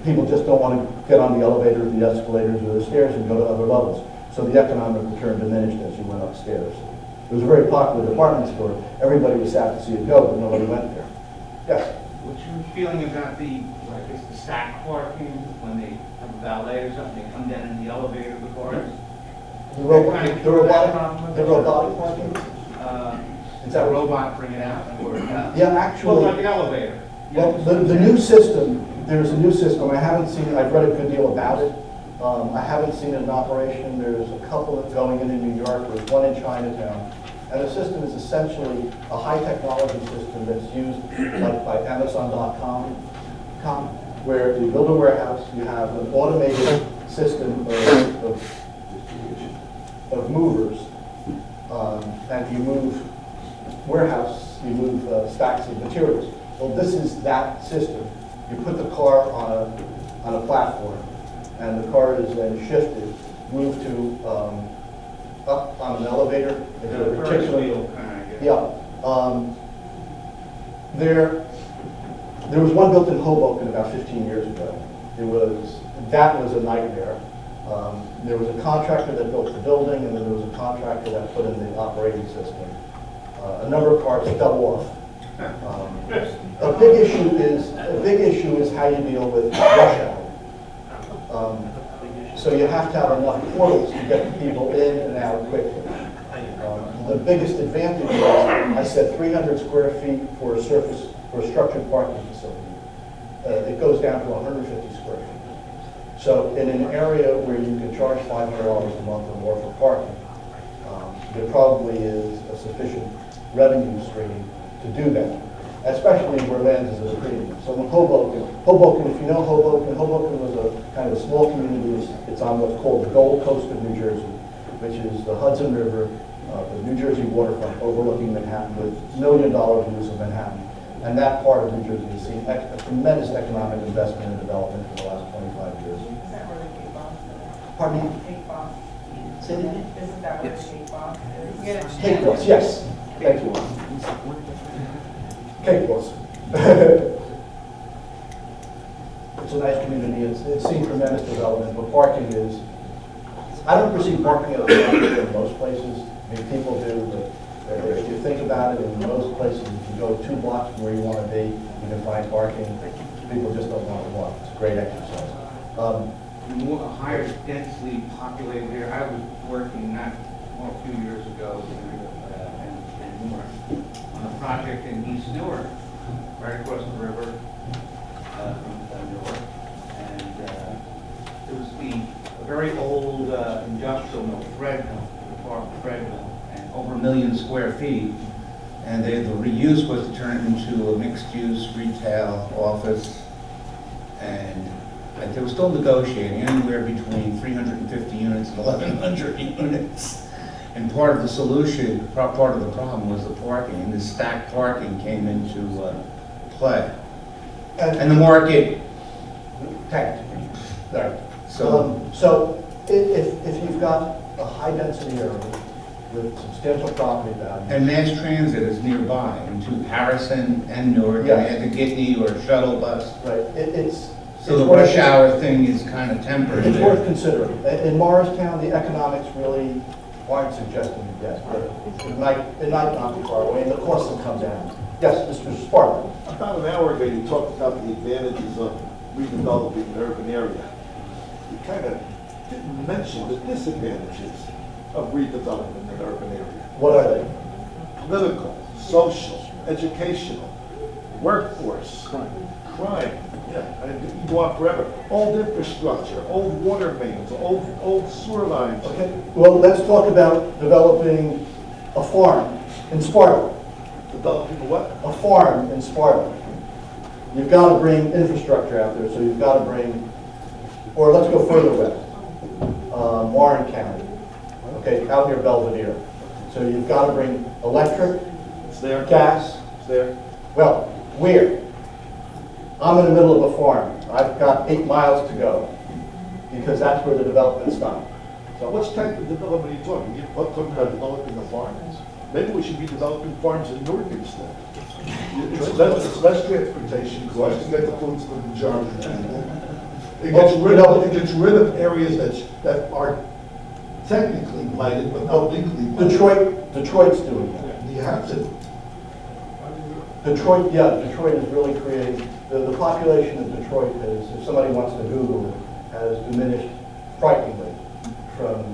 People just don't want to get on the elevator, the escalators, or the stairs and go to other levels. So the economic return diminished as you went upstairs. It was a very popular department store. Everybody was sad to see it go, but nobody went there. Yes? What's your feeling about the stack parking when they have a valet or something, they come down in the elevator, the cars? The robotic parking? Is that robot bring it out? Or, yeah, actually. Well, like an elevator. Well, the new system, there's a new system. I haven't seen it. I've read a good deal about it. I haven't seen it in operation. There's a couple that going in New York. There's one in Chinatown. And the system is essentially a high technology system that's used like by Amazon.com, where you build a warehouse, you have an automated system of movers, and you move you move stacks of materials. Well, this is that system. You put the car on a platform, and the car is then shifted, moved to up on an elevator. Yeah. There was one built in Hoboken about 15 years ago. That was a nightmare. There was a contractor that built the building, and then there was a contractor that put in the operating system. A number of parts fell off. A big issue is how you deal with rush hour. So you have to have enough portals to get people in and out quickly. The biggest advantage is, I said 300 square feet for a structured parking facility. It goes down to 150 square feet. So in an area where you can charge $500 a month or more for parking, there probably is a sufficient revenue stream to do that, especially where land is at a premium. So in Hoboken, if you know Hoboken was a kind of a small community. It's on what's called the Gold Coast of New Jersey, which is the Hudson River, the New Jersey waterfront overlooking Manhattan with $1 million views of Manhattan. And that part of New Jersey has seen a tremendous economic investment and development for the last 25 years. Is that where the cake box is? Pardon me? Cake box. Say it again? Isn't that where the cake box is? Cake Boss, yes. Thank you. Cake Boss. It's a nice community. It's seen tremendous development, but parking is, I don't perceive parking as a problem in most places. I mean, people do, but if you think about it, in most places, if you go 2 blocks from where you want to be, you can find parking. People just don't want to walk. It's a great exercise. More higher densely populated area. I was working a few years ago and more on a project in East Newark, right across the river from Newark, and it was a very old industrial mill, thread mill, the Park thread mill, and over 1 million square feet. And the reuse was to turn it into a mixed-use retail office, and they were still negotiating anywhere between 350 units and 1,100 units. And part of the solution, part of the problem was the parking, and the stacked parking came into play. And the market tanked. Right. So, So if you've got a high-density area with substantial property value. and mass transit is nearby into Harrison and Newark, Yes. and the Gitney or shuttle bus. Right. So the rush hour thing is kind of tempered. It's worth considering. In Morristown, the economics really aren't suggesting it yet, but it might not be far away, and the costs will come down. Yes, Mr. Sparkman. About an hour ago, you talked about the advantages of redeveloping an urban area. You kind of didn't mention the disadvantages of redeveloping an urban area. What are they? Political, social, educational, workforce, crime. Yeah, and you go on forever. Old infrastructure, old water mains, old sewer lines. Okay, well, let's talk about developing a farm in Sparta. Developing what? A farm in Sparta. You've got to bring infrastructure out there, so you've got to bring, or let's go further west, Warren County, okay, out near Belvedere. So you've got to bring electric, It's there. gas. It's there. Well, where? I'm in the middle of a farm. I've got 8 miles to go because that's where the development stopped. So which type of development are you talking? You're talking about developing a farm? Maybe we should be developing farms in Newark instead. It's less transportation costs, get the food to the majority of people. It Well, gets rid you know- of, it gets rid of areas that are technically blighted, but not legally blighted. Detroit's doing that. You have to. Detroit is really creating, the population of Detroit is, if somebody wants to Google it, has diminished frighteningly from,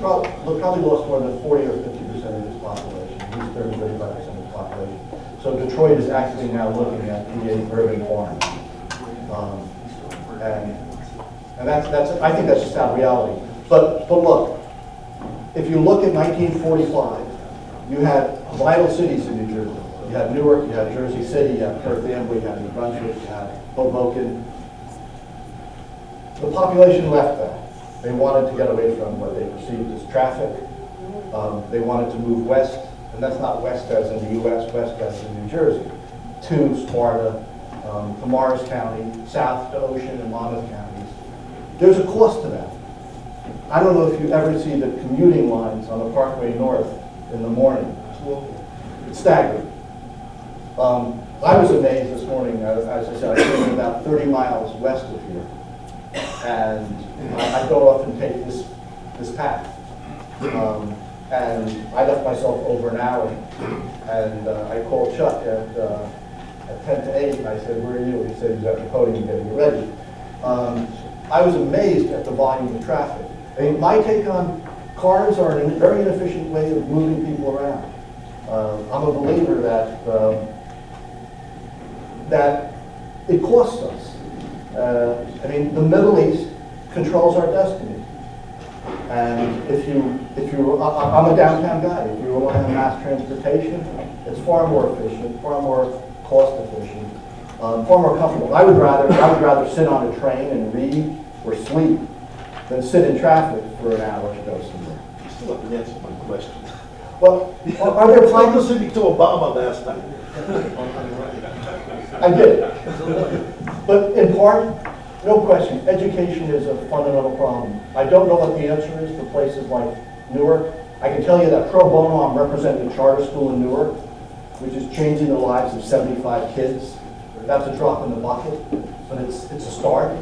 probably lost more than 40 or 50% of its population, at least 30, 35% of its population. So Detroit is actually now looking at creating urban farms. And I think that's a sad reality. But look, if you look at 1945, you had vital cities in New Jersey. You had Newark, you had Jersey City, you had Perth Amboy, you had New Brunswick, you had Hoboken. The population left that. They wanted to get away from what they perceived as traffic. They wanted to move west, and that's not west as in the U.S., west as in New Jersey, to Sparta, to Morris County, south to Ocean and Monmouth counties. There's a cost to that. I don't know if you ever see the commuting lines on the Parkway North in the morning. It's staggering. I was amazed this morning, as I said, I came about 30 miles west of here, and I don't often take this path. And I left myself over an hour, and I called Chuck at 10 to 8, and I said, "Where are you?" He said, "He's at the podium getting ready." I was amazed at the volume of traffic. I mean, my take on cars are a very inefficient way of moving people around. I'm a believer that it costs us. I mean, the Middle East controls our destiny. And I'm a downtown guy. If you rely on mass transportation, it's far more efficient, far more cost efficient, far more comfortable. I would rather sit on a train and read or sleep than sit in traffic for an hour to go somewhere. You still haven't answered my question. Well, are there I was plans? listening to Obama last night. I did. But in part, no question, education is a fundamental problem. I don't know what the answer is for places like Newark. I can tell you that pro bono, I'm representing a charter school in Newark, which is changing the lives of 75 kids. That's a drop in the bucket, but it's a start.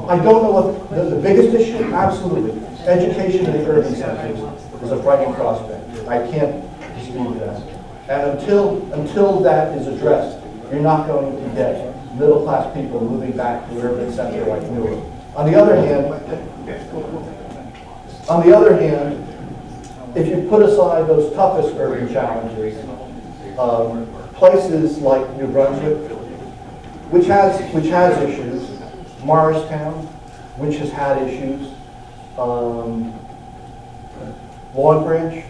I don't know what the biggest issue, absolutely. Education in the urban centers is a frightening prospect. I can't dispute that. And until that is addressed, you're not going to get middle-class people moving back to the urban center like Newark. On the other hand, if you put aside those toughest urban challenges, places like New Brunswick, which has issues, Morristown, which has had issues, Long Branch,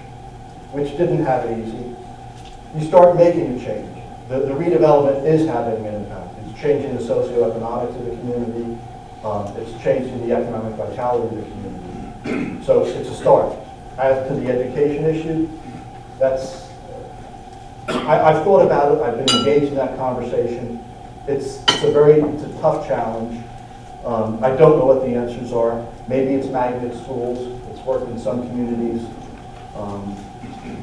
which didn't have it easy, you start making a change. The redevelopment is having an impact. It's changing the socioeconomics of the community. It's changing the economic vitality of the community. So it's a start. As to the education issue, I've thought about it. I've been engaged in that conversation. It's a tough challenge. I don't know what the answers are. Maybe it's magnet schools. It's worked in some communities.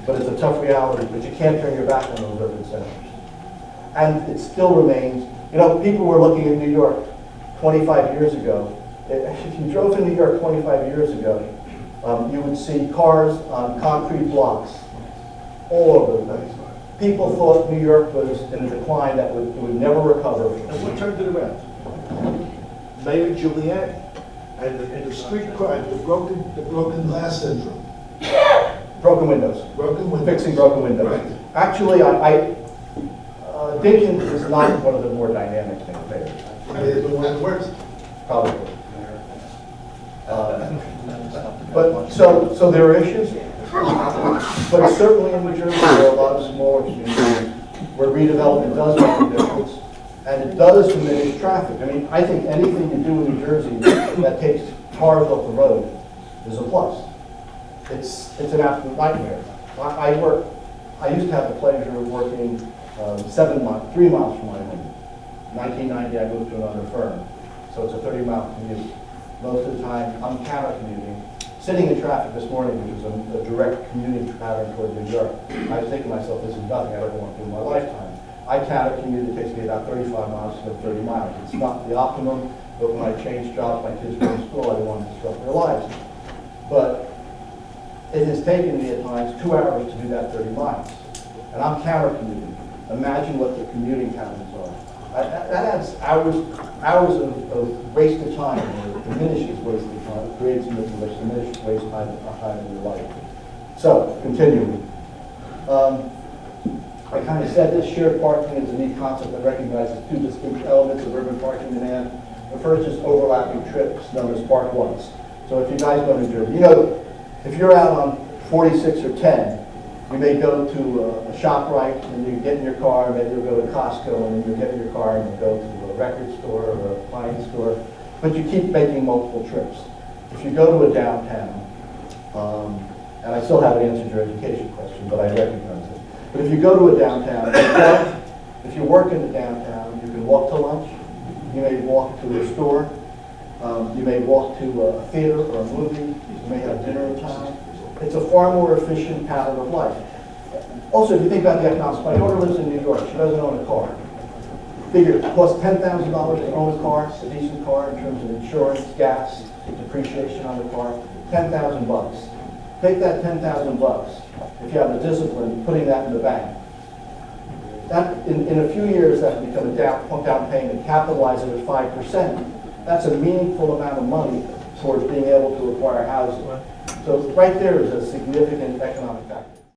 But it's a tough reality, but you can't turn your back on those urban centers. And it still remains, people were looking at New York 25 years ago. If you drove to New York 25 years ago, you would see cars on concrete blocks all over the place. People thought New York was in a decline that would never recover. And what turned it around? Mayor Giuliani and the street crime, the broken glass syndrome. Broken windows. Broken windows. Fixing broken windows. Right. Actually, Dinkins is not one of the more dynamic things there. It's the one that works. Probably. But so there are issues. But certainly in New Jersey, there are a lot of smaller communities where redevelopment does make a difference, and it does diminish traffic. I mean, I think anything you do in New Jersey that takes cars off the road is a plus. It's an absolute nightmare. I used to have the pleasure of working 3 miles from my home. 1990, I moved to another firm, so it's a 30-mile commute. Most of the time, I'm counter-commuting. Sitting in traffic this morning, which was a direct commuting pattern toward New York, I was thinking to myself, this is nothing I ever want to do in my lifetime. I count a commute, it takes me about 35 miles to go 30 miles. It's not the optimum, but when I changed jobs, my kids were in school, I didn't want to disrupt their lives. But it has taken me at times 2 hours to do that 30 miles. And I'm counter commuting. Imagine what the commuting patterns are. That adds hours of wasted time, or diminishes wasted time, creates which diminishes wasted time in your life. So, continuing. I kind of said this, shared parking is a neat concept that recognizes two distinct elements of urban parking demand. The first is overlapping trips, known as park once. So if you guys go to New Jersey, you know, if you're out on 46 or 10, you may go to a ShopRite, and you get in your car, maybe you'll go to Costco, and then you get in your car and you go to a record store or a appliance store, but you keep making multiple trips. If you go to a downtown, and I still haven't answered your education question, but I recognize it. But if you go to a downtown, if you work in the downtown, you can walk to lunch, you may walk to a store, you may walk to a theater or a movie, you may have dinner in town. It's a far more efficient pattern of life. Also, if you think about the economics, my daughter lives in New York, she doesn't own a car. Figure it costs $10,000 to own a car, a decent car in terms of insurance, gas, depreciation on the car, 10,000 bucks. Take that 10,000 bucks, if you have the discipline, putting that in the bank. That, in a few years, that will become a down payment, capitalize it at 5%. That's a meaningful amount of money towards being able to acquire housing. So right there is a significant economic factor.